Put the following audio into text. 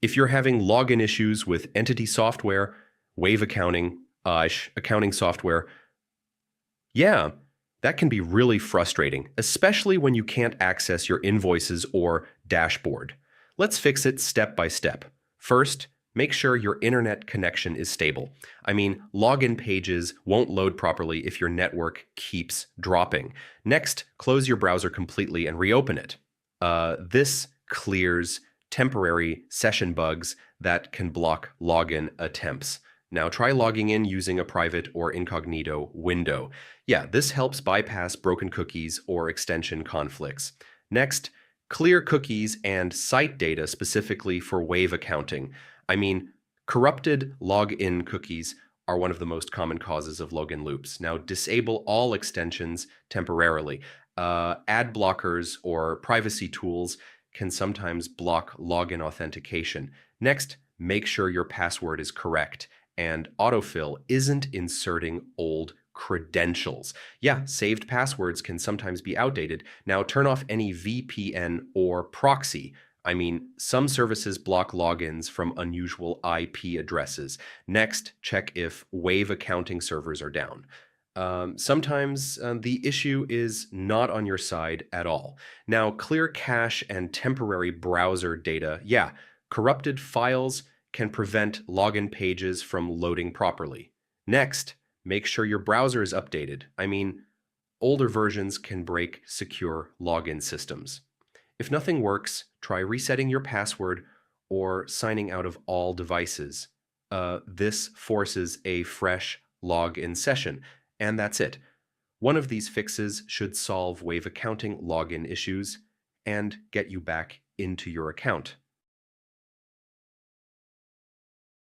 If you're having login issues with entity software, Wave accounting software, yeah, that can be really frustrating, especially when you can't access your invoices or dashboard. Let's fix it step by step. First, make sure your internet connection is stable. I mean, login pages won't load properly if your network keeps dropping. Next, close your browser completely and reopen it. This clears temporary session bugs that can block login attempts. Now try logging in using a private or incognito window. Yeah, this helps bypass broken cookies or extension conflicts. Next, clear cookies and site data specifically for Wave accounting. I mean, corrupted login cookies are one of the most common causes of login loops. Now disable all extensions temporarily. Ad blockers or privacy tools can sometimes block login authentication. Next, make sure your password is correct and autofill isn't inserting old credentials. Yeah, saved passwords can sometimes be outdated. Now turn off any VPN or proxy. I mean, some services block logins from unusual IP addresses. Next, check if Wave accounting servers are down. Sometimes the issue is not on your side at all. Now, clear cache and temporary browser data. Yeah, corrupted files can prevent login pages from loading properly. Next, make sure your browser is updated. I mean, older versions can break secure login systems. If nothing works, try resetting your password or signing out of all devices. This forces a fresh login session, and that's it. One of these fixes should solve Wave accounting login issues and get you back into your account.